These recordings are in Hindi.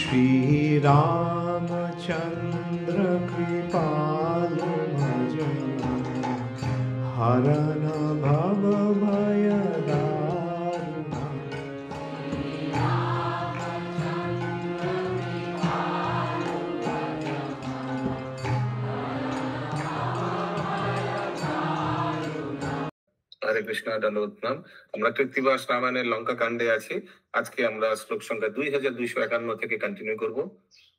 श्री रामचंद्र कृपालु भजन हरन भव भय दारुण। हरे कृष्णा दंडवत আমরা কৃত্তিবাস রামায়ণের লঙ্কা কাণ্ডে আছি। আজকে আমরা শ্লোক সংখ্যা 2251 থেকে কন্টিনিউ করব।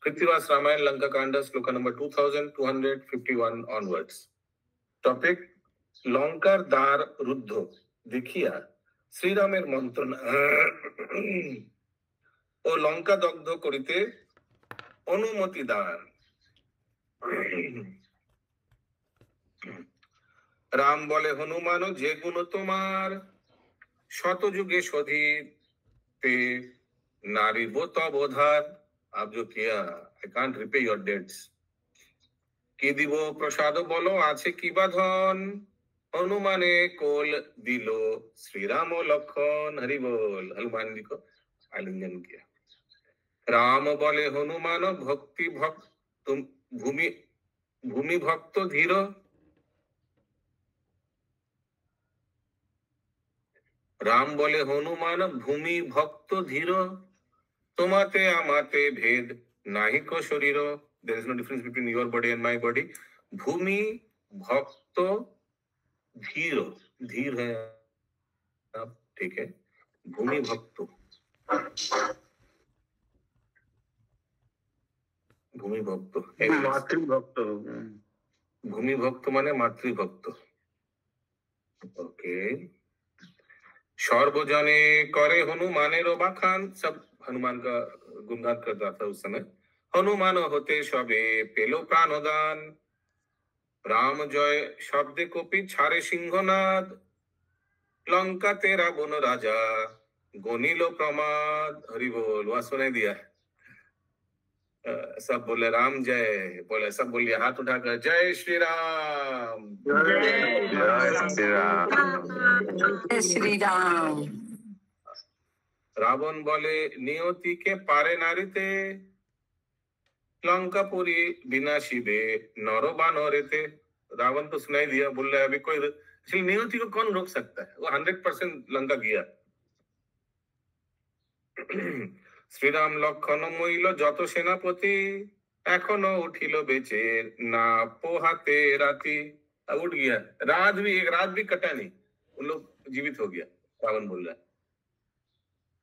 কৃত্তিবাস রামায়ণ লঙ্কা কাণ্ড শ্লোক নম্বর 2251 অনওয়ার্ডস। টপিক লঙ্কার দ্বার রুদ্ধ দেখিয়া শ্রীরামের মন্ত্রণা ও লঙ্কা দগ্ধ করিতে অনুমতি দান। राम बोले हनुमान जे गुण तुम्हार शत जुगे शोधिते नारी वो तबोधार। आप जो किया I can't repay your debts. কি দিব প্রসাদ বলো আছে কি বাঁধন হনুমানে কোল দিল শ্রীরাম ও লক্ষণ। হরি বল। হনুমান जी को आलिंगन किया। राम बोले हनुमान भक्ति भक्त तुम भूमि भूमि भक्त धीर। राम बोले हनुमान भूमि भक्त धीर তোমাতে আমাতে ভেদ নাহি কো শরীর। There is no difference between your body and my body. भूमि भक्त धीर धीर है आप, ठीक है। भूमि भक्त भूमि भक्त मातृभक्त। भूमि भक्त माने मातृभक्त। ओके। सर्वजने करे हनुमानेरो बखान। सब हनुमान का गुणगान करता था उस समय। हनुमान होते सबे पेलो प्राणदान। राम जय शब्दे कपि छारे सिंहनाद। लंका तेरा बन राजा गनिलो प्रमाद। हरि बोल। वहां सुनाई दिया। सब बोले राम जय बोले। सब बोलिए हाथ उठाकर जय श्री राम। जय श्री राम। जय श्री राम। रावण बोले नियति के पारे नारीते लंकापुरी विनाशिबे नरो बानरेते। रावण तो सुनाई दिया। बोल रहा है अभी कोई नियति को कौन रोक सकता है। वो 100% लंका गया। श्रीराम लक्षण मइल যত সেনাপতি এখনো উঠিল বেঁচে না পোহাতে রাতি। उठ गया। रात भी एक रात भी कटा नहीं। उन लोग जीवित हो गया। रावण बोल रहा है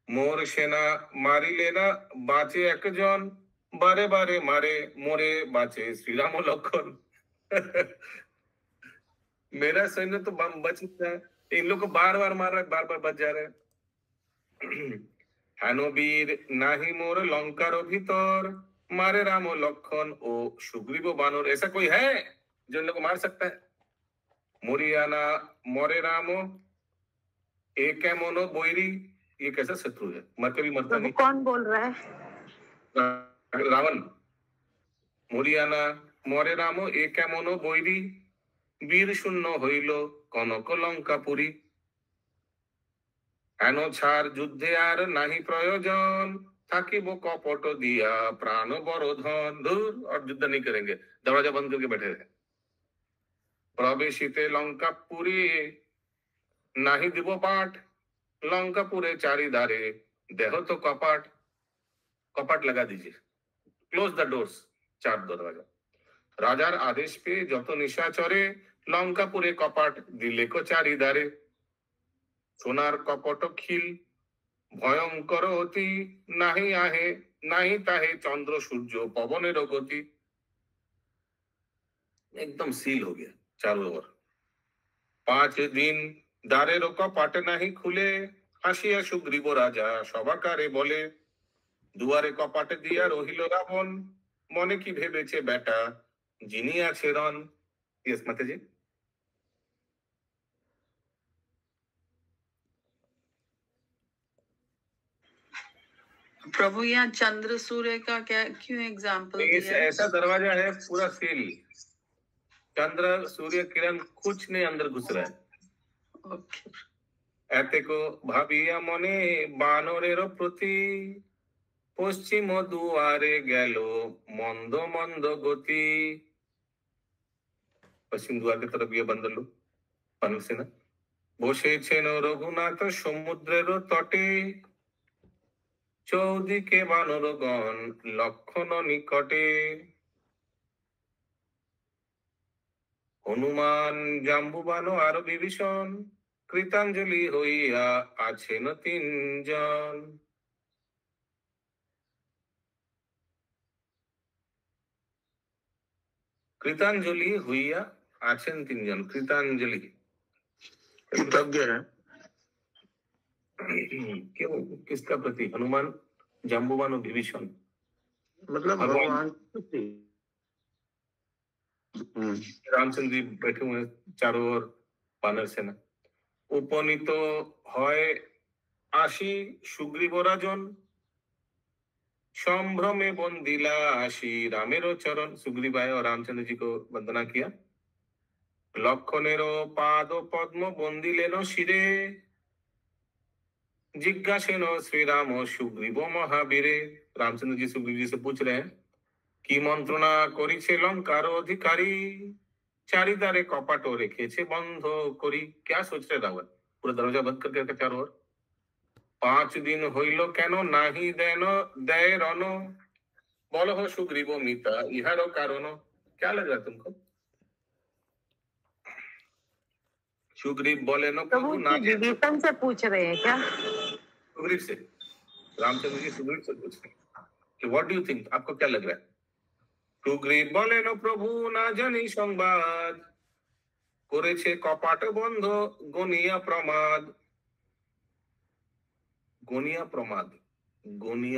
मोर सेना मारी लेना बाचे एकजन बारे बारे मारे मोरे बाचे श्रीराम लक्षण। मेरा सैन्य तो बच गया। इन लोग को बार बार मार रहा है। बार बार बच जा रहे हैं। हेनबीर नाही मोर लंकार भीतर मारे राम लक्षण ओ सुग्रीव बानर। ऐसा कोई है जो इन लोग को मार सकता है। मोरियाना मोरे राम एक मोनो बोईरी। ये कैसा शत्रु है। मर के भी मरता नहीं। कौन बोल रहा है। रावण। मोरियाना मोरे राम एक मोनो बोईरी वीर शून्य हইল কনক লঙ্কাপুরী। এন ছাড় যুদ্ধে আর নাহি প্রয়োজন থাকিব কপট দিয়া प्राण बड़ धन। दूर और युद्ध नहीं करेंगे। दरवाजा बंद करके बैठे रहे। प्रवेशिते लंकापुरी नाही দিব पाठ लंकापुरे चारिदारे देह तो कपाट। कपाट लगा दीजिए। Close the doors. चार दरवाजा। राजार आदेश पे যত নিশাচরে লঙ্কাপুরে কপাট দিলে কো চারিদারে। সোনার কপট খিল ভয়ঙ্কর অতি নাহি আহে নাহি তাহে চন্দ্র সূর্য পবনের গতি। एकदम सील हो गया चारों ओर। 5 दिन দ্বারের কপাট নাহি খুলে হাসিয়া সুগ্রীব রাজা সবাকারে বলে। দুয়ারে কপাট দিয়া রহিল রাবণ মনে কি ভেবেছে বেটা যিনি আছে রণ। यस माताजी। प्रभु यहाँ चंद्र सूर्य का क्या क्यों एग्जाम्पल दिया? ऐसा दरवाजा है पूरा सील। चंद्र सूर्य किरण कुछ नहीं अंदर घुस रहा है। एते को भाबिया मने बानरेर प्रति পশ্চিম দুয়ারে গেল মন্দ মন্দ গতি। পশ্চিম দুয়ার के तरफ গিয়ে বান্দর লোক বানর সেনা বসেছেন রঘুনাথ সমুদ্রের তটে। চৌদিকে বানরগণ লক্ষণ নিকটে। হনুমান জাম্বুবান আর বিভীষণ কৃতাঞ্জলি হইয়া আছেন তিনজন। कृतांजलि हुईया आचन तीन कृतांजलि कृतज्ञ है क्यों किसका प्रति? हनुमान जाम्बुवान और विभीषण मतलब भगवान भगवान रामचंद्र जी बैठे हुए हैं चारों ओर बानर सेना। उपनीत হয় আশি সুগ্রীব রাজন संभ्रमे बंदिला आशी रामेरो चरण। सुग्रीव आए और रामचंद्र जी को वंदना किया। लक्षणेरो पाद पद्म बंदिलेनो शिरे जिज्ञासेनो श्री राम सुग्रीव महावीरे। रामचंद्र जी सुग्रीव जी से पूछ रहे हैं कि मंत्रणा करिছে लंकार अधिकारी चारिदारे कपाट रेखेছে बंध करी। क्या सोच रहे रावण? पूरा दरवाजा बंद करके रखा चारों ओर। 5 दिन হইল কেন নাহি দেন দেয় রণ বল हो सुग्रीव मिता इहारो कारण। क्या लग रहा है तुमको? सुग्रीव बोले न तो वो प्रभु ना विभीषण से पूछ रहे हैं क्या? सुग्रीव से रामचंद्र जी सुग्रीव से पूछ रहे हैं कि व्हाट डू यू थिंक, आपको क्या लग रहा है? सुग्रीव बोले न प्रभु ना जानी संवाद করেছে কপাট বন্ধ গনিয়া প্রমাদ। गोनिया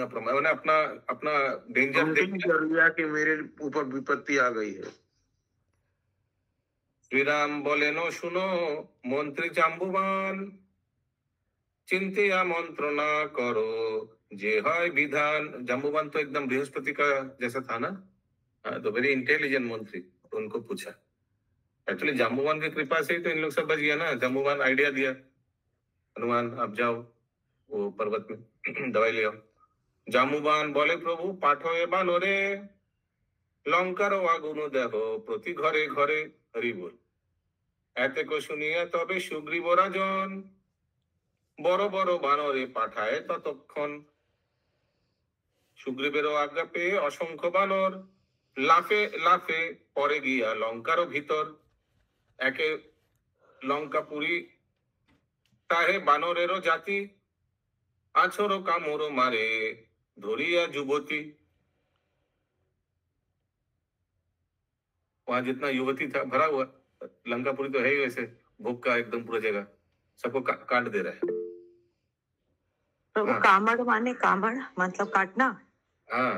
प्रमाद मैंने अपना अपना डेंजर देख कर लिया कि मेरे ऊपर विपत्ति आ गई है। श्री राम बोले नो सुनो मंत्री जाम्बुवान चिंतिया मंत्रणा करो जे है विधान। जाम्बुवान तो एकदम बृहस्पति का जैसा था ना, तो वेरी इंटेलिजेंट मंत्री। तो उनको पूछा, एक्चुअली जाम्बुवान की कृपा से ही तो इन लोग सब बच गया ना। जाम्बुवान आइडिया दिया, हनुमान आप जाओ वो पर्वत में दवाई ले आओ। जामुबान बोले प्रभु पाठो ए बानरे लंकार आগুন দেখো প্রতি ঘরে ঘরে। হরি বল। এতে কো শুনিয়া তবে সুগ্রীব রাজন বড় বড় বানরে পাঠায় ততক্ষণ। সুগ্রীবেরও আজ্ঞা পেয়ে অসংখ্য বানর লাফে লাফে পরে গিয়া লঙ্কার ভিতর। একে লঙ্কাপুরী তাহে বানরেরও জাতি আছর কামড় মারে ধরিया युवती। वहां जितना युवती था भरा हुआ, लंकापुरी तो है ही वैसे भूख का एकदम पूरा जगह सबको काट दे रहा है। तो वो हाँ। कामड़ माने कामड़ मतलब काटना। हाँ।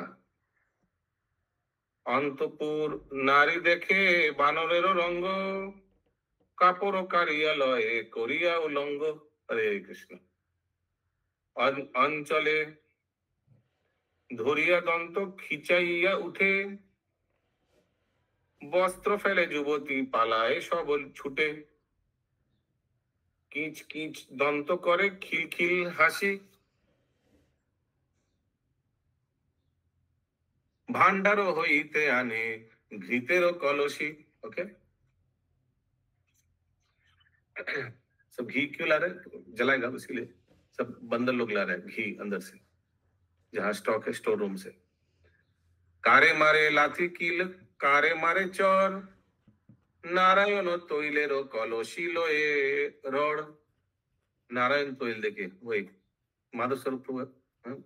অন্তপুর নারী দেখে বানরেরও রঙ্গ কাপড় কারিয়া লয়ে করিয়া উলঙ্গ। হরে কৃষ্ণ। অঞ্চলে ধরিয়া দন্ত খিচাইয়া উঠে বস্ত্র ফেলে যুবতী পালায় সবল ছুটে। কিচ কিচ দন্ত করে খিলখিল হাসি ভান্ডারও হইতে আনে ঘৃতেরও কলসি। ओके सब घी क्यों ला रहे? जलाएगा इसीलिए सब बंदर लोग ला रहे हैं घी अंदर से, जहां स्टॉक है स्टोर रूम से। कारे मारे लाथी कील कारे मारे चोर नारायण तैलेरो कलसी लोए रोड। नारायण तैल देखे वही माधव स्वरूप हुआ।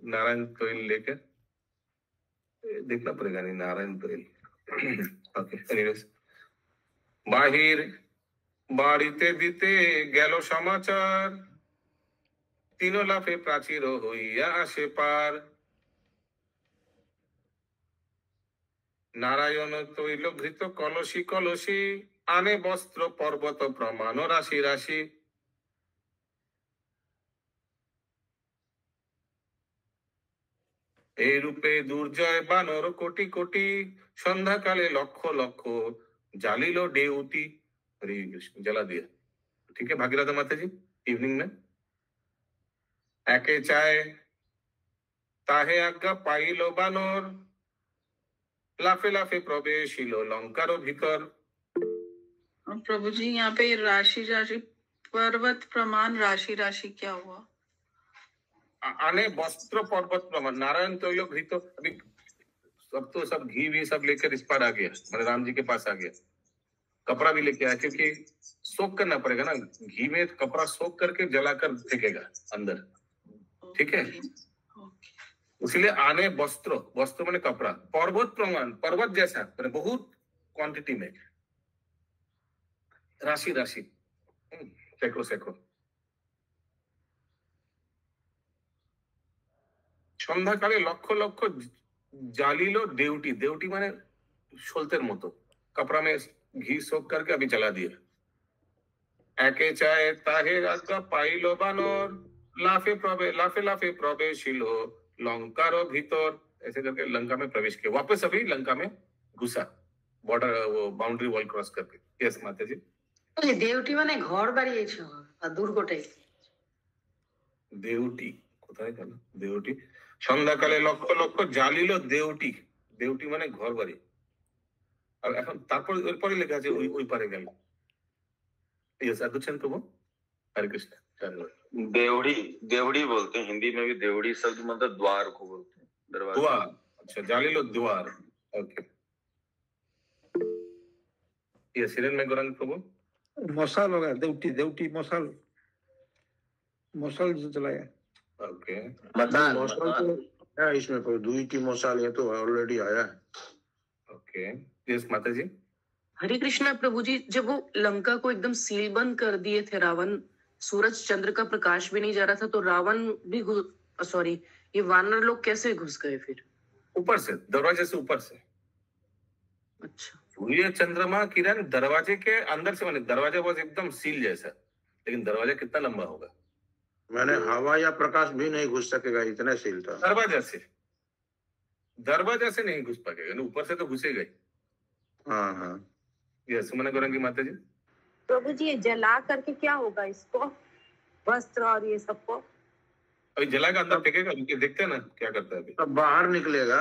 नारायण तैल लेके देखना पड़ेगा नहीं नारायण तैल। ओके एनीवेज बाहिर বাড়িতে দিতে গেল সমাচার তিন লাফে প্রাচীর হইয়া আসে পার। নারায়ণ তৈল ঘৃত কলসি কলসি আনে বস্ত্র পর্বত প্রমাণ রাশি রাশি। এই রূপে দুর্জয় বানর কোটি কোটি সন্ধ্যাকালে লক্ষ লক্ষ জালিল ডেউটি। हरे कृष्ण जला दिया। ठीक है भागीरथ माता जी इवनिंग में एके चाय তাহে আজ্ঞা পাইল বানর, লাফে লাফে প্রবেশিল লঙ্কার ভিতর। और प्रभु जी यहाँ पे राशि राशि पर्वत प्रमाण राशि राशि क्या हुआ? आने वस्त्र पर्वत प्रमाण नारायण तैल घृत, अभी सब तो सब घी भी सब लेकर इस पर आ गया, मतलब राम जी के पास आ गया। कपड़ा भी लेके आया, क्योंकि सोख करना पड़ेगा ना, घी में कपड़ा सोख करके जलाकर फेंकेगा अंदर, ठीक है। इसलिए आने वस्त्र, वस्त्र माने कपड़ा, पर्वत प्रमाण पर्वत जैसा, माने बहुत क्वांटिटी में, राशि राशि सैकड़ों सैकड़ों। সন্ধ্যাকালে লক্ষ লক্ষ জ্বালিল देवटी, देवटी माने सोलतेर मतो, कपड़ा में घी सोख करके अभी जला दिया। एके चाहे ताहे आज्ञा पाइल बानर, लाफे लाफे प्रवेशिल लंकार भीतर, ऐसे करके लंका में प्रवेश किया, वापस अभी लंका में घुसा, बॉर्डर वो बाउंड्री वॉल क्रॉस करके। यस माता जी। দেউটি মানে ঘর বাড়িয়েছে আর দুর্গটাই। দেউটি কোথায় গেল? দেউটি সন্ধ্যাকালে লক্ষ লক্ষ জ্বালিল দেউটি, দেউটি মানে ঘর বাড়ি। আর এখন তারপর এরপরে লেখা আছে ওই ওই পারে গেল। यस अदुचन प्रभु, हरे कृष्ण। देवड़ी, देवड़ी बोलते हैं हिंदी में भी, देवड़ी शब्द मतलब द्वार को बोलते हैं, दरवाजा। द्वार, अच्छा जालिलो द्वार, ओके। ये सिरन में गौरंग प्रभु मसाल होगा, देवटी देवटी मसाल, मसाल जो जलाया। ओके, मसाल तो है इसमें, पर दुई की मसाल ये तो ऑलरेडी आया है। ओके, यस माता जी। हरे कृष्णा प्रभु जी, जब वो लंका को एकदम सील बंद कर दिए थे रावण, सूरज चंद्र का प्रकाश भी नहीं जा रहा था, तो रावण भी सॉरी ये वानर लोग कैसे घुस गए फिर? ऊपर से, दरवाजे से ऊपर से। अच्छा, सूर्य चंद्रमा किरण दरवाजे के अंदर से, माने दरवाजा बस एकदम सील जैसा, लेकिन दरवाजा कितना लंबा होगा? मैंने हवा या प्रकाश भी नहीं घुस सकेगा, इतना सील था। दरवाजा से नहीं घुस पाएगा, ऊपर से तो घुसेगा ही। हाँ हाँ, यस सुमन गौरंगी माता जी। प्रभु जी ये जला करके क्या होगा इसको, वस्त्र और ये सबको? अभी जला के अंदर फेंकेगा, देखते हैं ना क्या करता है अभी। अब बाहर निकलेगा।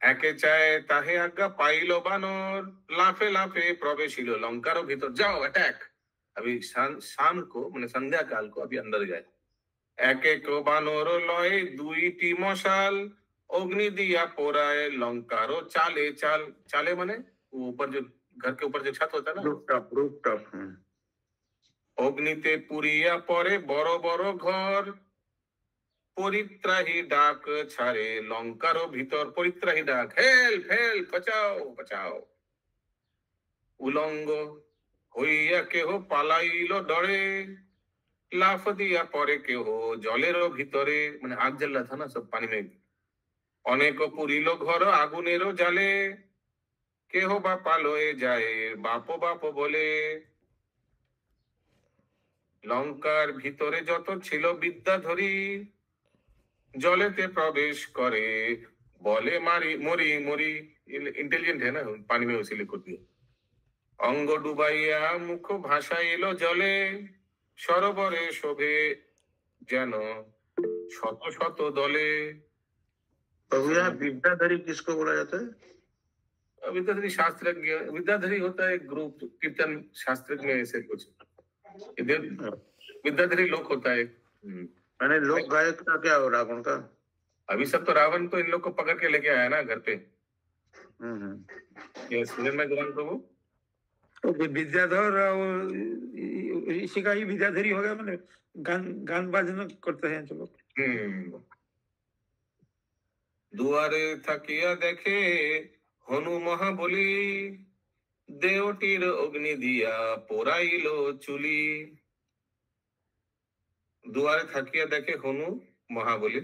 एके चाहे ताहे आज्ञा पाइलो बानर, लाफे लाफे प्रवेशिल लंकार भीतर, जाओ अटैक। अभी शाम को माने संध्या काल को अभी अंदर जाए। एके को बानर लय दुईटी मशाल, अग्नि दिया पोराए लंकारो चाले चाल। चाले माने वो ऊपर जो घर के ऊपर जो छत होता है ना, रूफटॉप। अग्निते पुरिया परे बड़ बड़ घर, परित्राही डाक छाड़े लंकार भीतर। परित्राही डाक, हेल्प हेल्प, बचाओ बचाओ। उलंग হইয়া কেহ পালাইল ডরে, লাফ দিয়া পরে কেহ জলের ভিতরে, মানে আগ জ্বালা था ना सब पानी में। অনেক পুরিল ঘর আগুনেরও জালে, কেহ বা পালয়ে যায় বাপ বাপ বলে। লঙ্কার ভিতরে যত ছিল বিদ্যাধরী, জলেতে প্রবেশ করে বলে মারি মরি মরি। इंटेलिजेंट है ना, पानी में उसी लिखो दिया। অঙ্গ ডুবাইয়া মুখ ভাসাইল জলে, সরোবরে শোভে যেন শত শত দলে। प्रभु यहाँ विद्याधरी किसको बोला जाता है? विद्याधरी शास्त्रज्ञ, विद्याधरी होता है ग्रुप कीर्तन शास्त्र में, ऐसे कुछ इधर विद्याधरी लोक होता है। मैंने लोक गायक का क्या हो रावण का? अभी सब तो रावण तो इन लोग को पकड़ के लेके आया ना घर पे। ये सीजन में ग्रहण प्रभु तो विद्याधर इसी का ही विद्याधरी हो गया, मैंने गान बाजना करते हैं चलो। दुआरे থাকিয়া দেখে হনু মহাবলী, দেওটির অগ্নি দিয়া পোড়াইল চুলি। দুয়ারে থাকিয়া দেখে হনু মহাবলী,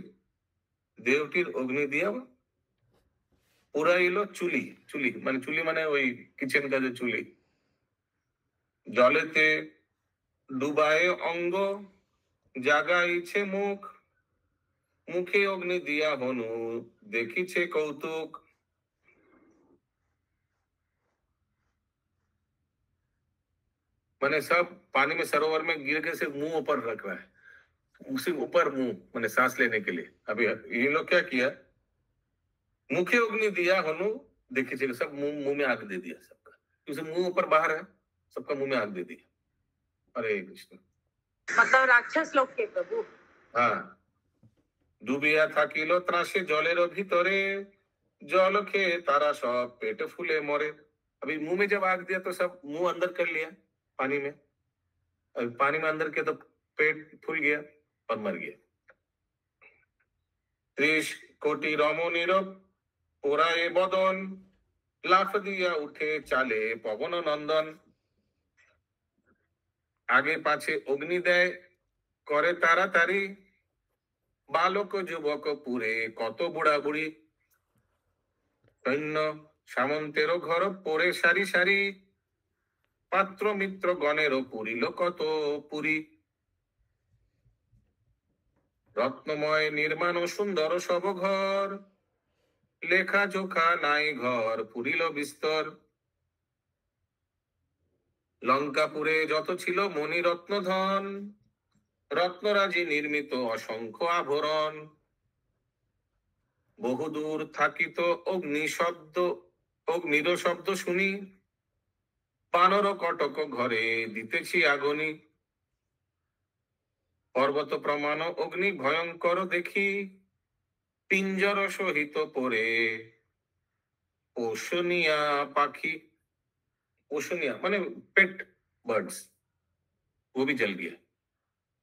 দেওটির অগ্নি দিয়া পোড়াইল চুলি। চুলি মানে চুলি মানে ওই কিচেন का जो चूल्ही। জলেতে ডুবায় অঙ্গ, জাগাইছে মুখ, মুখে অগ্নি দিয়া হনু দেখিছে কৌতুক। मैंने सब पानी में सरोवर में गिर के सिर्फ मुंह ऊपर रख रहा है, उसी ऊपर मुंह मैंने सांस लेने के लिए। अभी ये लोग क्या किया, मुखे अग्नि दिया हनु, देखिए सब मुंह में आग दे दिया सबका, क्योंकि मुंह ऊपर बाहर है, सबका मुंह में आग दे दिया। हरे कृष्ण। मतलब राक्षस लोग के प्रभु। हाँ, डूबिया থাকিল ত্রাসে জলের ভিতরে, जल खे तारा सब पेट फूले मोरे। अभी मुंह में जब आग दिया तो सब मुंह अंदर कर लिया पानी में, अभी पानी में अंदर किया तो पेट फूल गया और मर गया। 30 कोटि रमणीर पोराए बदन, लाफ दिया उठे चाले पवन नंदन। आगे पाछे अग्नि देय करे ताड़ाताड़ी, बालक युवक पुरे कत बुढ़ा बुढ़ी। सैन्य सामंतेर घर पड़े सारी सारी, पात्र मित्र गणेर पुरिल कत पुरी। रत्नमय निर्माण सुंदर सब घर, लेखा जोखा नाई घर पुरिल बिस्तर। लंकापुरे যত ছিল মণি রত্ন ধন, রত্নরাজি নির্মিত অসংখ্য আভরণ। বহুদূর থাকিত অগ্নির শব্দ শুনি, বানর কটক ঘরে দিতেছি আগুনি। পর্বত প্রমাণ অগ্নি ভয়ঙ্কর দেখি, পিঞ্জর সহিত পরে পোষণিয়া পাখি। पोषणिया माने पेट बर्ड्स, वो भी जल गया।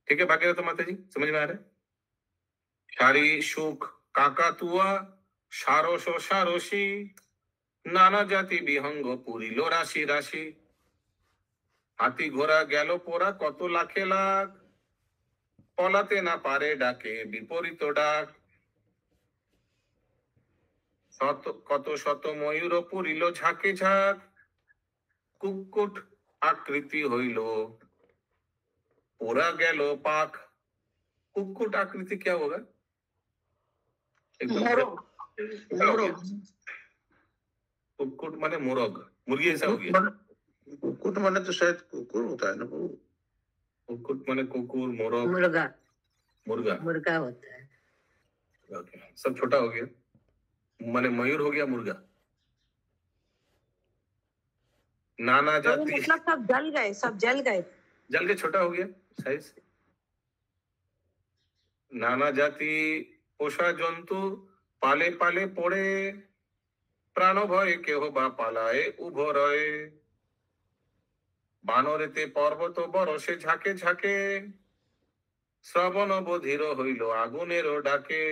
ठीक है, बाकी तो माता जी समझ में आ रहा है। सारी सुख काकातुआ सारस सारसी, नाना जाति विहंग पुरिल राशि राशि। हाथी घोड़ा गेल पोरा कत लाखे लाख, पलाते ना पारे डाके विपरीत डाक। कत शत मयूर पुरिल झाके झाक, कुक्कुट आकृति हईल पोरा गेल पाख। कुक्कुट आकृति क्या होगा? कुक्कुट माने मोरग, मुर्गी ऐसा हो गया। कुक्कुट माने तो शायद कुकुर होता है ना प्रभु। कुक्कुट माने कुकुर, मोरग, मुर्गा। मुर्गा मुर्गा होता है। ओके, सब छोटा हो गया, माने मयूर हो गया मुर्गा। नाना जाति मतलब सब जल गए, सब जल गए, जल के छोटा हो गया साइज। नाना जाति पोषा जंतु पाले पाले पड़े, प्राण भय केह बा पालाए उभ रहे। बानरेते पर्वत बरसे झाके झाके, श्रवण बधिर हईल आगुनेर डाके।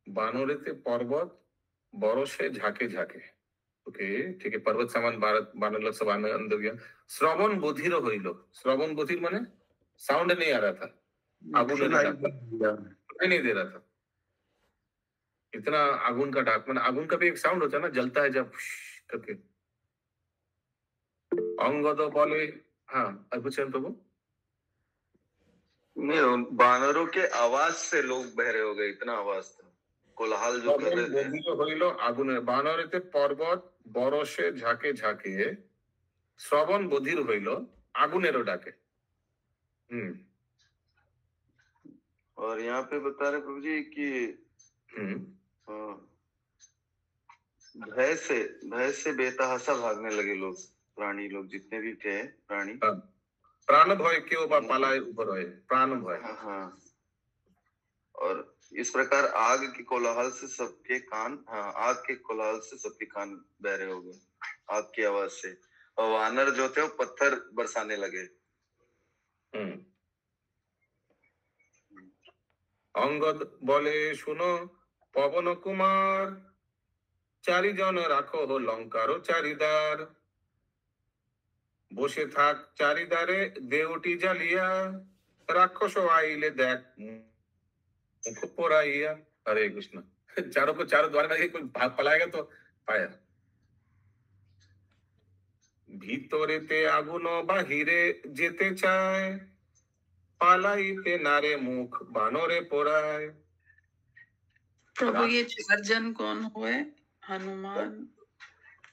बानरेते पर्वत बरसे झाके झाके, ओके ठीक है, पर्वत समान बानर लोग सब अंदर गया। श्रवण बधिर हईल, श्रवण बधिर माने साउंड नहीं आ रहा था, आगुन नहीं दे रहा था। इतना आगुन का डाक, माने आगुन का भी एक साउंड होता है ना, जलता है जब करके। अंगद बोले, हाँ अभिचरण प्रभु। नहीं, बानरों के आवाज से लोग बहरे हो गए, इतना आवाज था, कोलाहल जो कर रहे थे। हईल आगुन, बानरेते पर्वत बरसे झाके झाके, श्रवण बधिर हईल आगुनेर डाके। और यहाँ पे बता रहे प्रभु जी कि भय से बेतहासा भागने लगे लोग, प्राणी लोग जितने भी थे प्राणी। प्राण भय क्यों बा पालाए ऊपर है, प्राण भय। हाँ, और इस प्रकार आग के कोलाहल से सबके कान, आग के कोलाहल से सबके कान बहरे हो गए आग की आवाज से, और वानर जो थे वो पत्थर बरसाने लगे। अंगद बोले सुनो पवन कुमार, चारि जन राखो हो लंकार चारिदार। बसे थाक चारिदारे देवटी जालिया, राक्षस आइले देख मुख पोराइया। हरे कृष्ण। चारों को चारों द्वार में कोई भाग पलाएगा तो पाया। भीतरेते आगुन बाहिरे जेते चाय, पालाइते नारे मुख बानरे पोराय। प्रभु ये 4 जन कौन हुए? हनुमान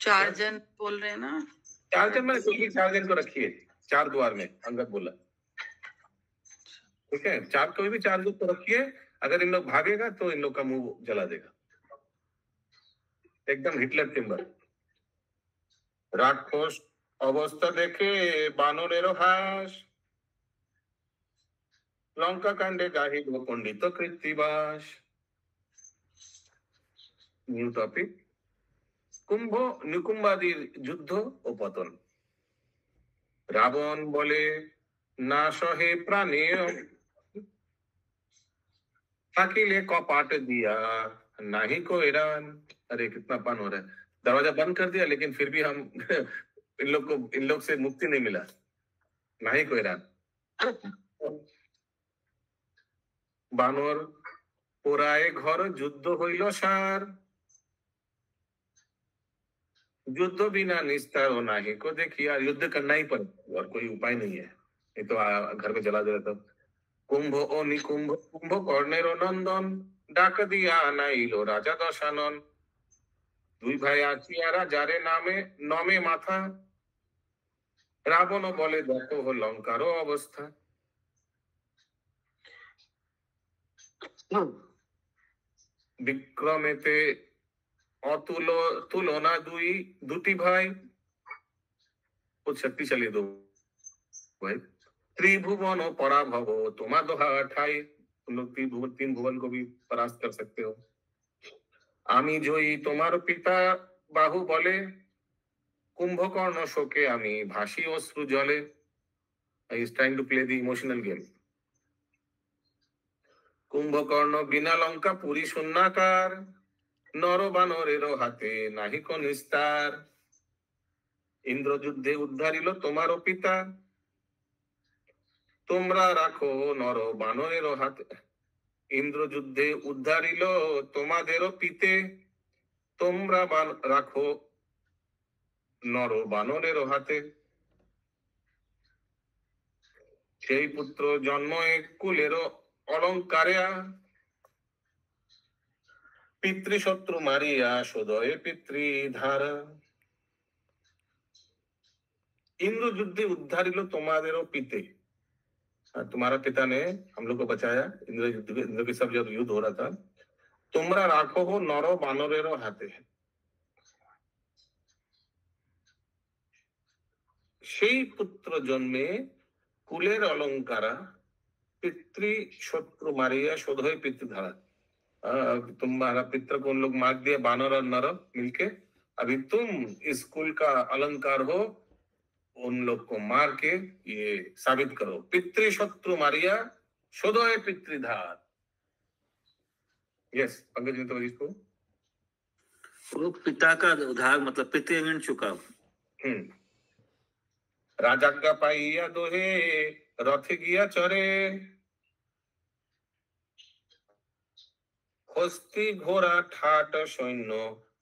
4 जन बोल रहे हैं ना? 4 जन मैंने 4 जन को रखिए, चार द्वार में, अंगद बोला। ठीक है, चार कोई भी चार दूत तो रखिए, अगर इन लोग भागेगा तो इन लोग का मुंह जला देगा, एकदम हिटलर टिम्बर। রাক্ষস অবস্থা দেখে বানরেরও হাস, লঙ্কা কাণ্ডে গাহিল পণ্ডিত কৃত্তিবাস। নিউ টপিক, কুম্ভ নিকুম্বাদির যুদ্ধ ও পতন। রাবণ বলে না সহে প্রাণে, থাকিলে कपाट दिया नहीं को ईरान। अरे कितना पन हो रहा है, दरवाजा बंद कर दिया लेकिन फिर भी हम इन लोग से मुक्ति नहीं मिला, नहीं को ईरान। বানর পোড়ায় ঘর যুদ্ধ হইল সার, युद्ध बिना निस्तार होना ही को देखिए, युद्ध करना ही पड़ेगा और कोई उपाय नहीं है, नहीं तो घर में जला देता। কুম্ভ ও নিকুম্ভ, কুম্ভকর্ণের নন্দন, ডাক দিয়া আনাইল রাজা দশানন। দুই ভাই আছিয়া রাজারে নামে নমে মাথা, রাবণ বলে দেখো লঙ্কারও অবস্থা। বিক্রমেতে তুলনা দুটি ভাই, খুব শক্তিশালী দো भाई। त्रिभुवन पराभव तुम्हारा दोहा ठाई, तुम लोग तीन भुवन को भी परास्त कर सकते हो। आमी जोई तुम्हारो पिता बाहु बोले, कुंभकर्ण शोके आमी भासी अश्रु जले। He is trying to play the emotional game. Kumbhakarna বিনা লঙ্কা পুরী শূন্যাকার, নর বানরেরও হাতে নাহি কো নিস্তার। ইন্দ্র যুদ্ধে উদ্ধারিল তোমারও পিতা, তোমরা রাখো নর বানরেরও হাতে। ইন্দ্র যুদ্ধে উদ্ধারিল তোমাদেরও পিতে, তোমরা রাখো নর বানরেরও হাতে। সেই পুত্র জন্ম এক কুলেরও অলঙ্কারেয়া, পিতৃশত্রু মারিয়া সদয়ে পিতৃধারা। इंद्र युद्ध उद्धारिलो तुम्हारेरो पिते, तुम्हारा पिता ने हम लोग को बचाया इंद्र के सब जब युद्ध हो रहा था। तुमरा राखो हो नरो बानरेरो हाथे, সেই পুত্র জন্মে কুলের অলঙ্কারা, पितृ शत्रु मारिया शोधय पितृधारा। तुम्हारा पितृ को उन लोग मार दिया बानर और नर मिलके, अभी तुम इस कुल का अलंकार हो, उन लोग को मार के ये साबित करो। पितृ शत्रु मारिया शोधय पितृधार। यस पंकज जी, तो इसको वो पिता का उद्धार मतलब पितृ ऋण चुका। राजाज्ञा पाइया दोहे रथ गिया चरे, हस्ती घोड़ा ठाट सैन्य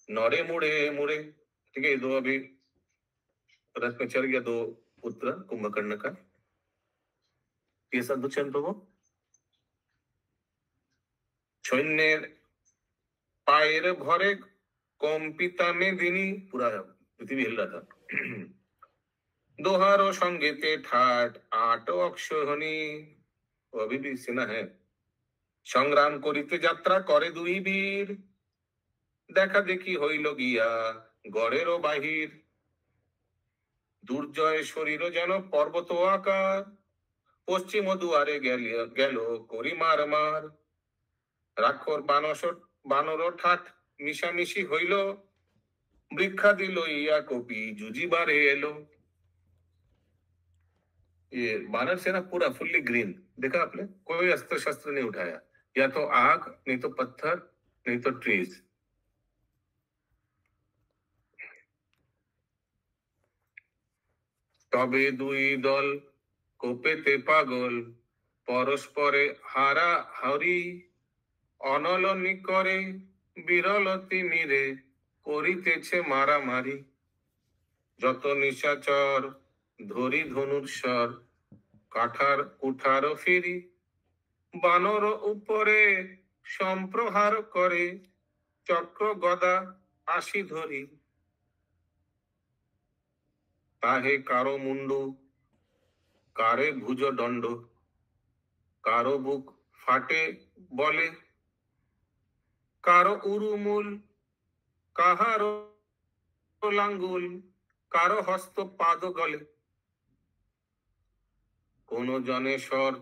नरे मुड़े मुड़े। ठीक है, दो अभी रथ में चढ़ गया, दो पुत्र कुंभकर्ण का। ये सब दुष्यंत हो सैन्येर पाয়ের ভরে কম্পিতা মেদিনী, पूरा पृथ्वी हिल रहा था। दोहारो संगीते ठाट आट अक्षहनी, वो अभी भी सेना है। संग्राम करिते यात्रा करे दुई वीर, देखा देखी हইল গিয়া গড়েরও বাহির। দুর্জয় শরীর যেন পর্বত আকার, পশ্চিম দুয়ারে গেল করি মার মার। রাক্ষর বানর ঠাট মিশামিশি হইল, বৃক্ষা দিল ইয়া কপি যুজিবারে एलो। ये बानर सेना पूरा फुल्ली ग्रीन, देखा आपने, कोई अस्त्र शस्त्र नहीं उठाया, या तो आग नहीं तो पत्थर नहीं तो ट्रीज। তবে দুই দল কোপেতে পাগল, পরস্পরে হারা হারি। অনলনি করে বিরলতি নিরে করিতেছে মারামারি। যত নিশাচর ধরি ধনুর্স্বর, কাঠার কুঠার ফিরি। বানর উপরে সম্প্রহার করে, চক্র গদা আশি ধরি। তাহে কারো মুন্ডু কারে ভুজ দণ্ড, কারো বুক ফাটে বলে, কারো উরুমূল, কাহারো লাঙ্গুল, কারো হস্ত পাদ গলে। কোন জনে স্বর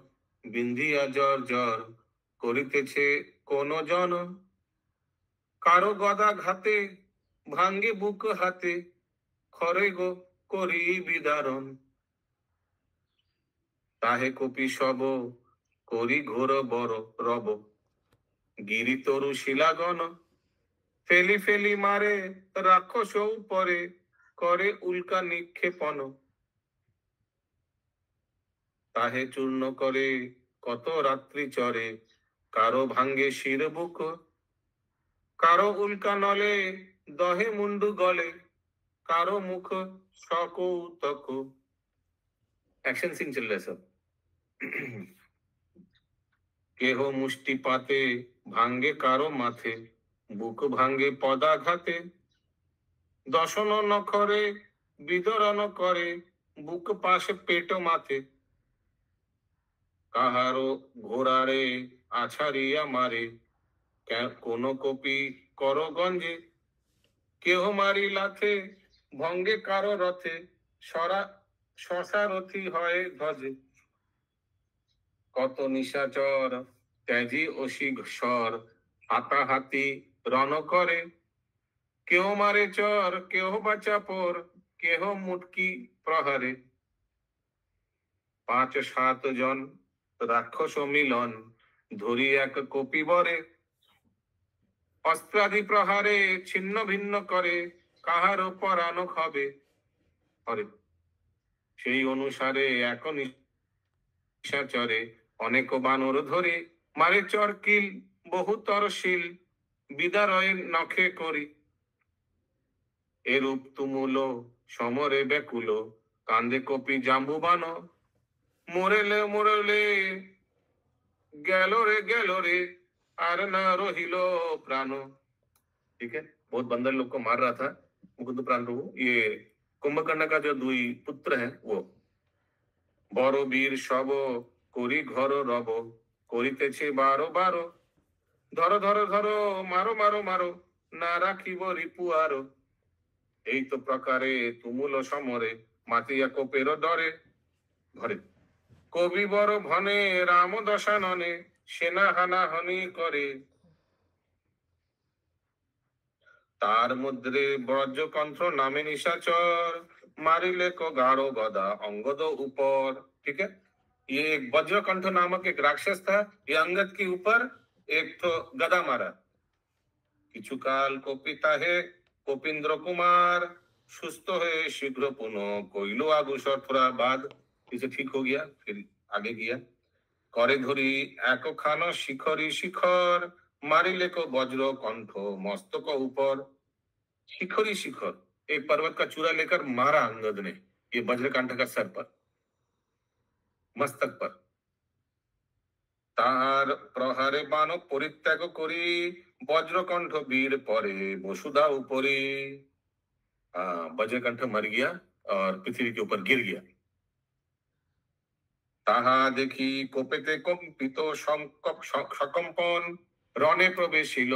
বিন্ধিয়া জ্বর জ্বর করিতেছে কোন জন, কারো গদা ঘাতে ভাঙ্গে বুক হাতে, খরে গো করি বিদারণ। তাহে কপি সব করি ঘোর বড় রব, গিরি তরু শিলাগণ, ফেলি ফেলি মারে রাক্ষস উপরে, করে উল্কা নিক্ষেপণ। তাহে চূর্ণ করে কত রাত্রি চরে, কারো ভাঙ্গে শির বুক, কারো উল্কা নলে দহে মুন্ডু গলে, কারো মুখ সকৌতক। एक्शन सीन चल रहा है सब। কেহ মুষ্টি পাতে ভাঙ্গে কারো মাথে, বুক ভাঙ্গে পদাঘাতে, দশন নখরে বিদরণ করে, বুক পাশে পেট মাথে। কাহারো ঘোড়ারে আছাড়িয়া মারে, কোন কপি কর গঞ্জে, কেহ মারি লাথে ভঙ্গে কারো রথে, সরা শশারথী হয় ধ্বজে। কত নিশাচর ত্যাজি অসিঘ্বর, হাতাহাতি রণ করে, কেহ মারে চর কেহ বা চাপর, কেহ মুটকি প্রহারে। ৫-৭ জন রাক্ষস মিলন, ধরি এক কপি বরে, অস্ত্রাদি প্রহারে ছিন্ন ভিন্ন করে, কাহারও পরানো হবে। সেই অনুসারে এক নিশাচরে অনেক বানর ধরে, মারে চর কিল বহুতর শিল, বিদারয়ের নখে করি। এরূপ তুমুল সমরে ব্যাকুল, কান্দে কপি জাম্বুবান, মরেলে মরেলে গেল রে আর না রহিল प्राण। ठीक है, बहुत बंदर लोग को मार रहा था मुकुंद प्राण प्रभु। ये कुंभकर्ण का जो 2 पुत्र है वो। बड़ो वीर सब करी घर रब, करितेছে 12 ধরো ধরো ধরো, মারো মারো মারো, না রাখিব রিপু আরো। এই তো প্রকারে তুমুল সমরে, মাতিয়া কোপের ডরে। ঘরে কবি বড় ভনে রাম দশাননে, সেনা হানাহানি করে। তার মধ্যে ব্রজকণ্ঠ নামে নিশাচর, मारिले को गाड़ो गदा अंगद ऊपर। ठीक है, ये एक वज्रकंठ नामक एक राक्षस था, ये अंगद के ऊपर एक तो गदा मारा। किछु काल कोपिता है कोपिंद्र कुमार, सुस्त है शीघ्र पुनः कोइलो आगुसर। थोड़ा बाद इसे ठीक हो गया, फिर आगे गया। करे धरी एक खान शिखरी शिखर, मारिले को वज्र कंठ मस्तक ऊपर। शिखरी शिखर एक पर्वत का चूरा लेकर मारा अंगद ने, ये वज्रकांठ का सर पर, मस्तक पर। तार प्रहारे बाण परित्याग करी, वज्रकंठ वीर परे वसुधा ऊपरी। वज्रकंठ मर गया और पृथ्वी के ऊपर गिर गया। ताहा देखी कोपेते कम्पित सकम्पन, रणे प्रवेशिल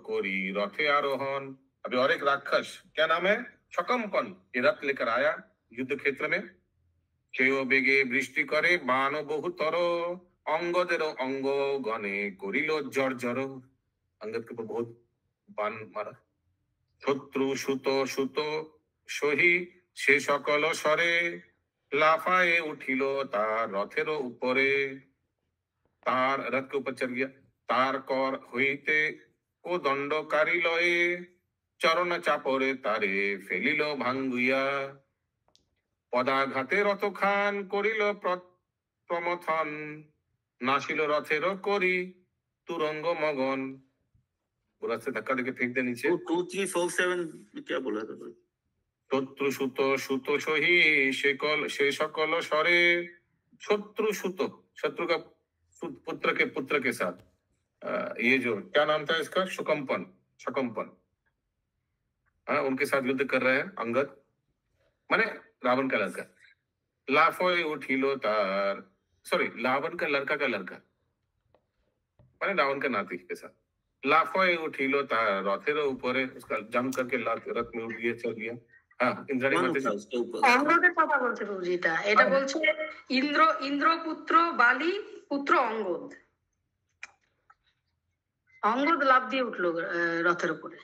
करी रथे आरोहण। अभी और एक राक्षस, क्या नाम है? सकम्पन, ये रथ लेकर आया युद्ध क्षेत्र में। केओ बेगे वृष्टि करे बाण बहुतर, अंगदेर अंग गणे करिल जर्जर। अंगद के ऊपर बहुत बाण मारा। शत्रु सुत सुत सही से सकल सरे, लाफाए उठिल तार रथेर ऊपरे। तार रथ के ऊपर चढ़ गया। तार कर हईते को दंड कारिल, चरण चापरे तारे फेलिल भांगुया। पदाघाते रथ खान करिल प्रमथन, नासिल रथेर करी तुरंग मगन। पूरा से धक्का देके फेंक दे नीचे। 2, 3, 4, 7 में क्या बोला था? शत्रु सुत सुत सही से सकल सरे। शत्रु सुत, शत्रु का पुत्र के साथ ये जो क्या नाम था इसका, शकम्पन, उनके साथ युद्ध कर रहे हैं अंगद, माने रावण का लड़का। लाफोए उठिलो तार, सॉरी लावन का लड़का माने रावण का नाती के साथ, लाफोए उठिलो तार रथेर ऊपरे, उसका जंप करके रथ में उठ गया, चल गया। हाँ इंद्राणी कौन माता उठा जी, उसके ऊपर? অঙ্গদের কথা বলছে প্রভুজিটা, এটা বলছে ইন্দ্রপুত্র বালি পুত্র অঙ্গদ। অঙ্গদ লাফ দিয়ে উঠলো রথের উপরে।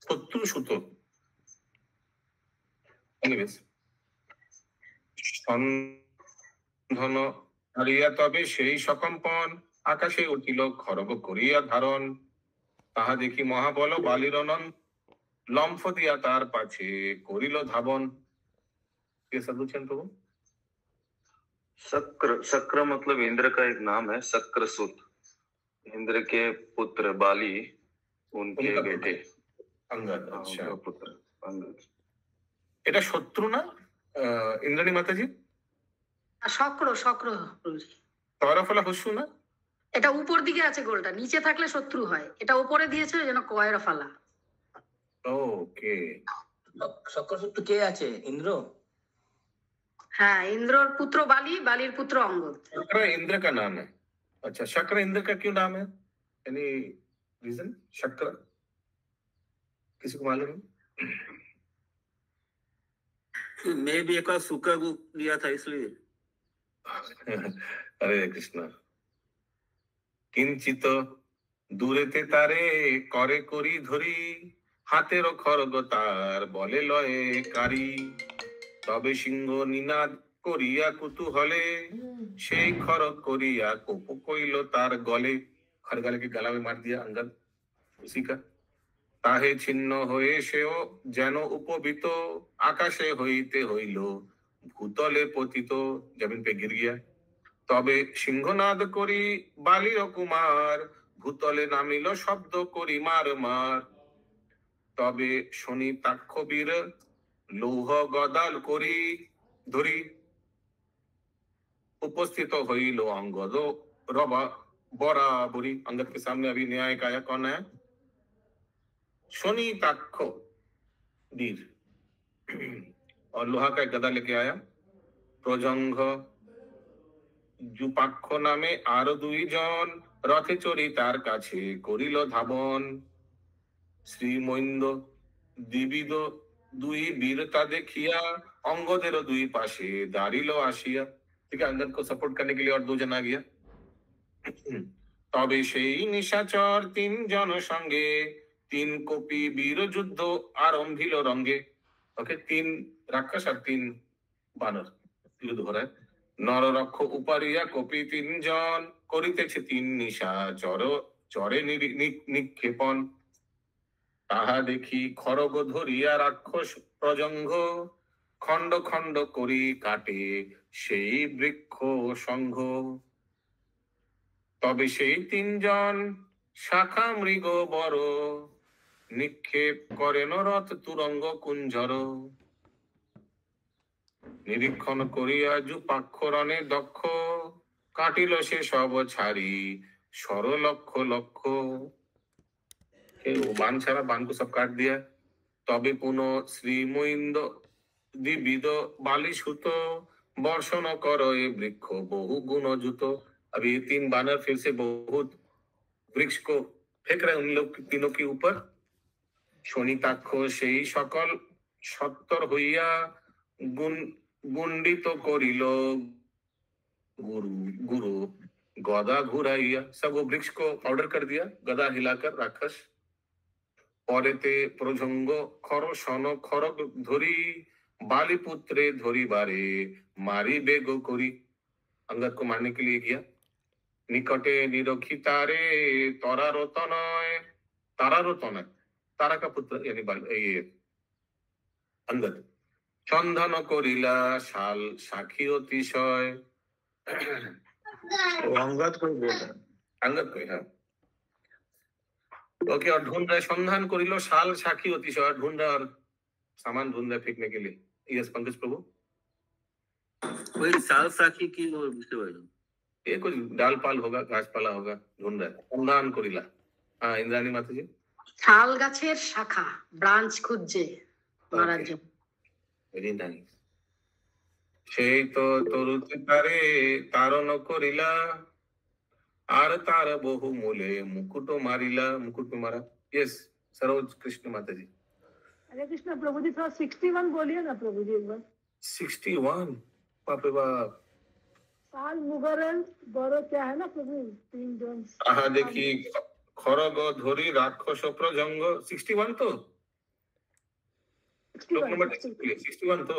শত্রু সুত। এনিওয়েজ, সন্ধন হারিয়া তবে সেই সকম্পন, আকাশে উঠিল খড়গ করিয়া ধারণ। তাহা দেখি মহাবল বালির লম্ফ দিয়া তার পাছে করিল ধাবন। ये सब पूछें तो शक्र मतलब इंद्र का एक नाम है, शक्रसुत। इंद्र के पुत्र बाली, उनके बेटे अंगद। अच्छा, पुत्र अंगद। এটা শত্রু না ইন্দ্রাণী মাতাজি? শক্র প্রভুজি। তরফলা হস্যু না? এটা উপর দিকে আছে গোলটা, নিচে থাকলে শত্রু হয়, এটা উপরে দিয়েছে যেন কয়রা ফালা। ওকে, শক্রসূত্র কে আছে? ইন্দ্র? हाँ, इंद्र पुत्र बाली, बालीर पुत्र अंगद। शक्र इंद्र का नाम है। अच्छा, शक्र इंद्र का क्यों नाम है? Any reason? शक्र किसी को मालूम है? मैं भी एक बार सूखा लिया था इसलिए। हरे कृष्ण। किंचित दूरेते तारे करे करी धरी, हाथेर खड़ग तार बले लये कारी। তবে সিংহ নিনাদ করিয়া কুতূহলে, সেই খড়গ করিয়া কোপ কইল তার গলে। खड़गाले के गला में मार दिया अंगद उसी का। তাহে ছিন্ন হয়ে সেও যেন উপবিত, আকাশে হইতে হইল ভূতলে পতিত, জমিন पे गिर गया। তবে সিংহনাদ করি বালির কুমার, ভূতলে নামিল শব্দ করি মার মার। তবে শনি তাক্ষবীর লৌহ গদাল করি ধরি, उपस्थित হইল अंगद रबा बराबरी। अंगद के सामने अभी न्यायिक आया, कौन है? शनि ताक्ष वीर, और लोहा का एक गदा लेके आया। প্রজঙ্ঘ যুপাক্ষ নামে আরো দুইজন, রথে চড়ি তার কাছে করিল ধাবন। শ্রীমৈন্দ দিবিদ দুই বীরতা দেখিয়া, अंगदेर दुई पाशे दाঁড়িল আসিয়া। ठीक है, अंगद को सपोर्ट करने के लिए और 2 जन आ गया। তবে সেই নিশাচর 3 জন সঙ্গে, 3 কপি বীর যুদ্ধ আরম্ভিল রঙ্গে। ওকে, 3 রাক্ষস আর 3 বানর যুদ্ধ করে। নররক্ষ উপারিয়া কপি 3 জন, করিতেছে 3 নিশাচর চরে নিক্ষেপণ। তাহা দেখি খড়গ ধরিয়া রাক্ষস প্রজঙ্ঘ, খণ্ড খণ্ড করি কাটে সেই বৃক্ষ সংঘ। তবে সেই 3 জন শাখা মৃগ বড়, নিক্ষেপ করেন রথ তুরঙ্গ কুঞ্জর। নিরীক্ষণ করিয়া যুপাক্ষরণে দক্ষ, কাটিল সে সব ছাড়ি সর লক্ষ লক্ষ। বান ছাড়া বান को सब काट दिया। তবে পুনঃ শ্রীমৈন্দ দিবিদ বালি সুত, বর্ষণ কর এ বৃক্ষ বহু গুণ জুত। अभी 3 बानर फिर से बहुत वृक्ष को फेंक रहे उन लोग तीनों के ऊपर। শনিতাক্ষ সেই সকল সত্তর হইয়া, গুণ্ডিত করিল गुरु गुरु गदा घुराइया। सब वो वृक्ष को पाउडर कर दिया, गदा हिलाकर राक्षस। পরেতে প্রজঙ্গ খরসন খড়গ ধরি, বালিপুত্রে ধরিবারে মারি বেগ করি। अंगद को मारने के लिए गया। निकटे निरखी तारे तरारोतनय, तारारोतनय तारा का पुत्र यानी ये अंगद। সন্ধান করিলা শাল সাক্ষী অতিশয়। अंगद को बोल रहा है। अंगद को, हाँ ओके। और ढूंढ रहे, संधान करिलो शाल साखी अतिशय, और ढूंढ रहा और सामान ढूंढ रहे फेंकने के लिए। यस पंकज प्रभु, वही साल साखी की विषय। ये कुछ डाल पाल होगा, घास पाला होगा, ढूंढ रहा है। संधान करिला। हाँ इंद्राणी माता जी। শাল গাছের শাখা, ব্রাঞ্চ খুঁজছে মারার জন্য। Very nice. সেই তো তরুতে তারে তারণ করিলা, আর তার বহু মূলে মুকুট মারিলা। মুকুট मारा। यस सरोज कृष्ण माता जी। हरे कृष्णा प्रभु जी, थोड़ा 61 बोलिए ना प्रभु जी एक बार। 61 बाप रे बाप। साल मुगरल बड़ो क्या है ना प्रभु, 3 जन। हाँ देखी खरग धरी राक्षस प्रजंग 61 तो 61 तो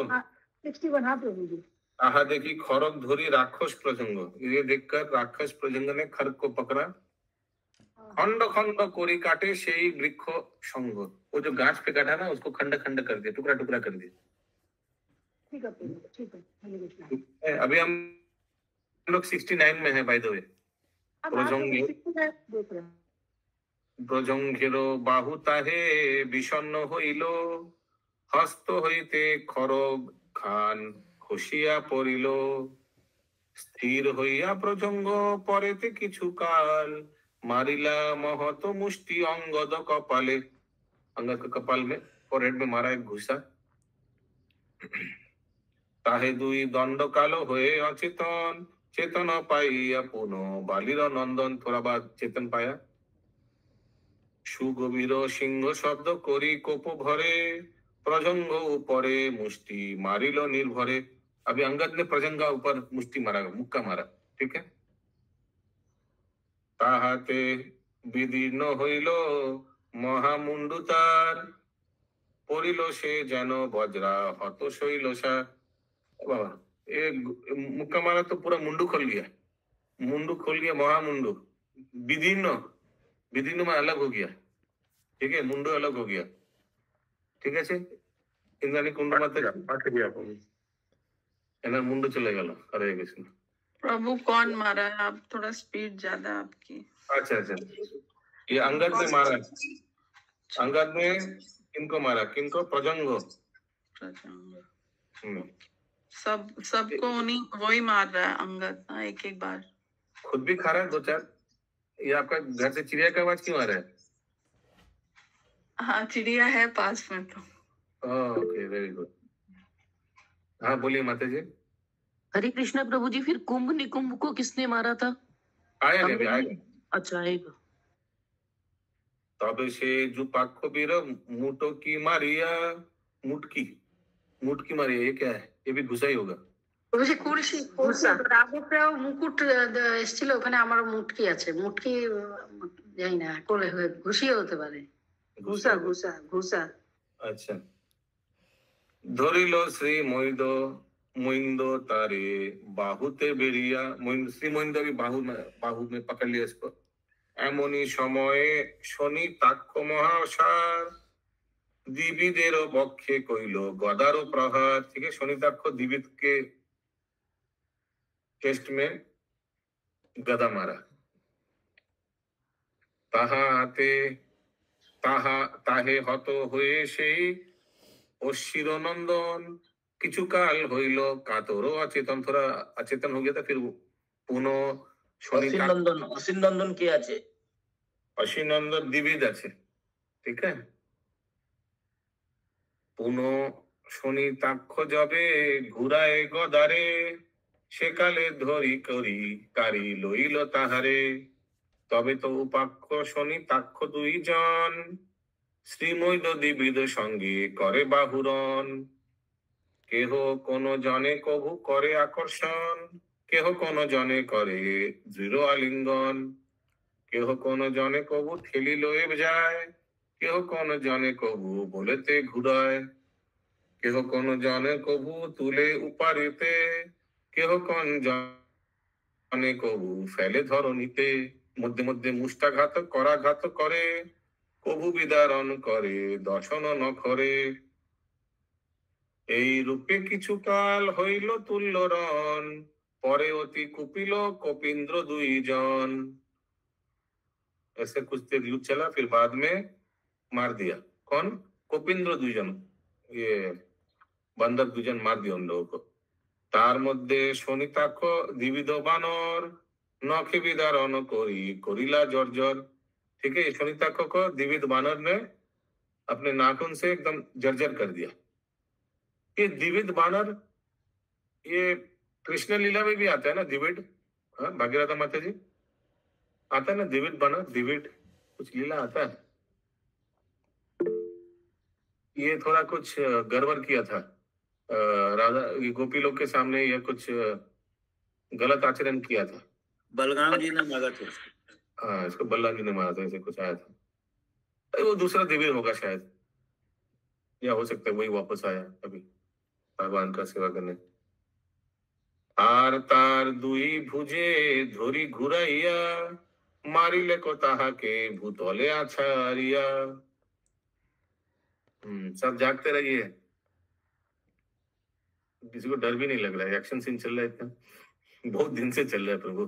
61 हाँ प्रभु जी। आहा देखी खरग धरी राक्षस प्रजंग, ये देखकर राक्षस प्रजंग ने खरग को पकड़ा, खंड खंड कोरी काटे शेई वृक्ष संग। वो जो गाछ पे काटा ना उसको खंड खंड कर दिया, टुकड़ा टुकड़ा कर दिया। ठीक है प्रभु, ठीक है। हरे कृष्णा। अभी हम लोग 69 में है बाय द वे। প্রজঙ্গের বাহু তাহে বিষণ্ণ হইল, হস্ত হইতে খড়গ খান খসিয়া পড়িল। স্থির হইয়া প্রজঙ্গ পরেতে কিছু কাল, मारिला महत मुष्टि अंगद कपाले। अंगद के कपाल में और हेड में मारा एक घुसा। ताहे दुई दंड कालो हुए अचेतन, चेतन पाइया पुनः बालिर नंदन। थोड़ा बाद चेतन पाया। सुगभीर सिंह शब्द करी कोप भरे, प्रजंग ऊपरे मुष्टि मारिलो निर्भरे। अभी अंगद ने प्रजंगा ऊपर मुष्टि मारा, मुक्का मारा। ठीक है। ताहाते विदीर्ण हईल महामुंडु तार, पड़िल से जेन वज्रा हत शैलसा। बाबा ये मुक्का मारा तो पूरा मुंडू खोल गया, मुंडू खोल गया, महामुंडू। विदीर्ण, विदीर्ण में अलग हो गया। ठीक है, मुंडू अलग हो गया। ठीक है इंद्राणी कुंड माता एनार मुंडू चले गल। हरे कृष्ण। प्रभु कौन मारा है? आप थोड़ा स्पीड ज्यादा आपकी। अच्छा अच्छा, ये अंगद ने मारा। अंगद ने किनको मारा? किनको? प्रजंगो। सबको उन्हीं वही मार रहा है अंगद ना, एक एक बार। खुद भी खा रहा है 2-4। ये आपका घर से चिड़िया का आवाज क्यों आ रहा है? हाँ चिड़िया है पास में तो। Okay very good. हाँ बोलिए माता जी। हरे कृष्णा प्रभु जी, फिर कुंभ निकुंभ को किसने मारा था? आएगा। अच्छा आएगा। तब से जो पाखो बीर मुटो की मारिया, मुटकी मारिया। ये क्या है? ये भी घुसा ही होगा। বুঝি কুলসি রাগেও মুকুট এসেছিল ওখানে, আমার মুটকি আছে, মুটকি জানি না কোলে হয়ে ঘুষিয়ে হতে পারে। ঘুষা ঘুষা ঘুষা। अच्छा। ধরিল শ্রী मोइंदो तारे बाहुते बेरिया। श्री मोइंदो भी बाहु में पकड़ लिया इसको। एमनी समय शनि ताक्ष महासार, दिविदेर बक्षे कइलो गदारो प्रहार। ठीक है, शनि ताक्ष दिविद के चेस्ट में गदा मारा। ताहे हत हुए সেই অশ্বির নন্দন, किछु काल होइलो कातरो अचेतन। थोड़ा अचेतन हो गया था, फिर पुनः असीम नंदन के আছে? असीम नंदन दिविद আছে। ठीक है। पुनः শনি তাক্ষ যাবে ঘুরায় গদারে, সেকালে ধরি করি কারি লইল তাহারে। তবে তো উপাক্ষ শনি তাক্ষ দুইজন, শ্রীমৈদ দিবিদ সঙ্গে করে বাহুরণ। কেহ কোন জনে কভু করে আকর্ষণ, কেহ কোন জনে করে দৃঢ় আলিঙ্গন। কেহ কোন জনে কভু ঠেলি লয়ে যায়, কেহ কোন জনে কভু বলেতে ঘুরায়। কেহ কোন জনে কভু তুলে উপারিতে, কেহ কোন জনে কভু ফেলে ধরণীতে। মধ্যে মধ্যে মুষ্টাঘাত করাঘাত করে, কভু বিদারণ করে দর্শন নখরে। এই রূপে কিছু কাল হইল তুল্যরণ, পরে অতি কুপিল কপিन्द्र দুইজন। ऐसे कुछ देर युद्ध चला, फिर बाद में मार दिया। कौन? कपिन्द्र দুইজন। ये बंदर দুইজন मार दिया उन लोगों को। तार मध्य शनिताक्ष दिविद बानर, नखे বিদারণ করি করিলা জর্জর। ठीक है, शोणिताक्ष को द्विविध वानर ने अपने नाखून से एकदम जर्जर कर दिया। ये द्विविध वानर ये कृष्ण लीला में भी आता है ना, द्विविध। हाँ भागीरथा माता जी, आता है ना द्विविध वानर, द्विविध कुछ लीला आता है। ये थोड़ा कुछ गड़बड़ किया था राधा गोपी लोग के सामने, ये कुछ गलत आचरण किया था। बलराम जी ने मारा था। हाँ, इसको बलराम जी ने मारा था, ऐसे कुछ आया था। अरे वो दूसरा देवी होगा शायद, या हो सकता है वही वापस आया अभी भगवान का सेवा करने। आर तार दुई भुजे धोरी घुराइया, मारिले को ताहा के भूतोले आछारिया। सब जागते रहिए, किसी को डर भी नहीं लग रहा है। एक्शन सीन चल रहा है इतना, बहुत दिन से चल रहा है प्रभु।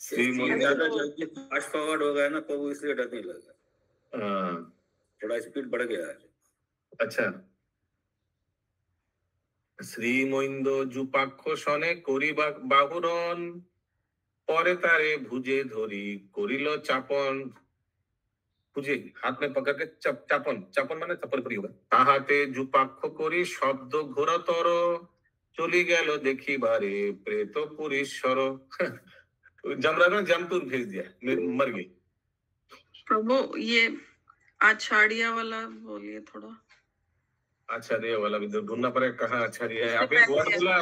ज्यादा जल्दी फास्ट फॉरवर्ड हो गया ना प्रभु, इसलिए डर नहीं लगा। हाँ, थोड़ा स्पीड बढ़ गया है। अच्छा। শ্রী মৈন্দ জুপাক্ষ শনে করি বাহুরন, পরে তারে ভুজে ধরি করিল চাপন। ভুজে হাত में पकड़ के चापन, चापन माने चप्पल परी होगा। তাহাতে জুপাক্ষ করি শব্দ ঘোরতর, চলি গেল দেখিবারে প্রেত পুরীশ্বর। जमराज ने जमतुर भेज दिया, मर गई। प्रभु ये आचार्य वाला बोलिए थोड़ा। आचार्य वाला भी ढूंढना पड़ेगा, कहाँ आचार्य है। आपने बोला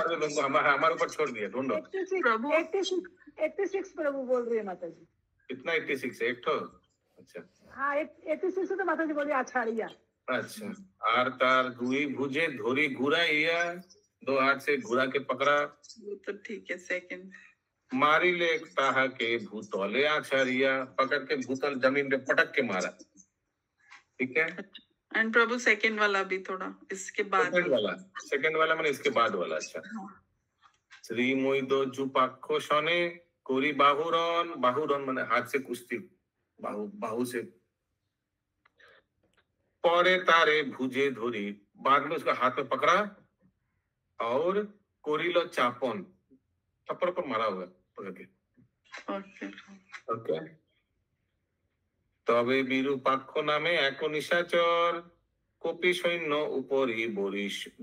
हमारे ऊपर छोड़ दिया, ढूंढो। प्रभु 86 प्रभु बोल रही है माता जी। कितना 86 है? एक ठो। अच्छा हाँ 86 तो माता जी बोली आचार्य। अच्छा। आर तार दुई भुजे धोरी घुराइया, दो हाथ से घुरा के पकड़ा। वो तो ठीक है। सेकंड मारी ले ताहा के भूतौले आचार्य, पकड़ के भूतल जमीन पे पटक के मारा। ठीक है। एंड प्रभु सेकंड वाला भी थोड़ा इसके बाद। सेकंड वाला मैंने इसके बाद वाला। अच्छा। श्री मोइदो जुपाक्ष शने कोरी बाहुरन, बाहुरन माने हाथ से कुश्ती, बाहु से। पौरे तारे भुजे धोरी, बाद में उसका हाथ में पकड़ा और कोरिलो चापन, थप्पड़ पर मारा हुआ पकड़ के। ओके। তবে বিরূপাক্ষ নামে এক নিশাচর, কপি সৈন্য উপরি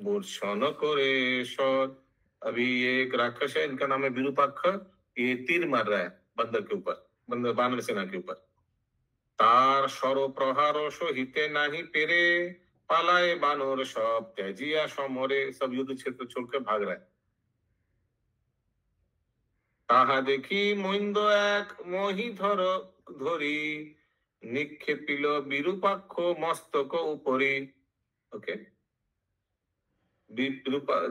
বর্ষণ করে স্বর। अभी ये एक राक्षस है, इनका नाम है विरूपाक्ष। ये तीर मार रहा है बंदर के ऊपर, बंदर बानर सेना के ऊपर। तार सर प्रहार सहिते नहीं पेरे, पालाए बानर सब त्याजिया समरे। सब युद्ध क्षेत्र छोड़कर भाग रहा है। ताहा देखी মৈন্দ এক মহিধর ধরি, নিক্ষেপিল বিরূপাক্ষ মস্তক উপরি। ओके।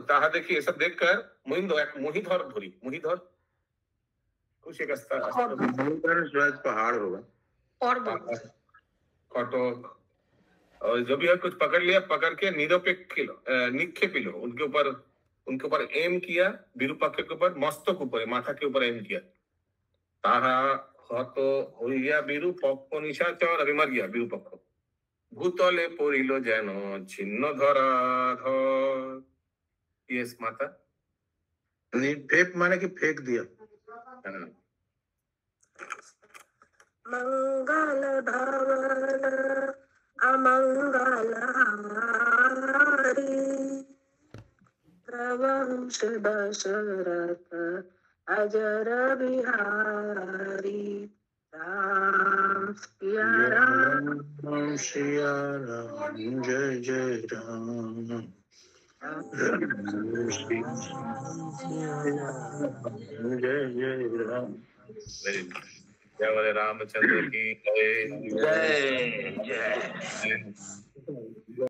ताहा देखी, सब देखकर মৈন্দ एक मोहिधर धोरी, मोहिधर कुछ एक शायद पहाड़ होगा और कटक, और जो भी है कुछ पकड़ लिया, पकड़ के निरपेक्ष निक्षेपिलो, उनके ऊपर एम किया, विरूपाक्ष के ऊपर मस्तक ऊपर, माथा के ऊपर एम किया। ताहा हत হইয়া বিরূপক্ষ নিশাচর, अभी मर गया विरूপক্ষ। ভূতলে পড়িল যেন ছিন্ন ধরাধর। यस माता। फेंक माने कि फेंक दिया। मंगल भवन अमंगल हारी, प्रवंश दशरथ अजर बिहारी। राम सिया राम, सिया राम, जय जय राम, जय जय राम। जय रामचंद्र की जय। जय जय।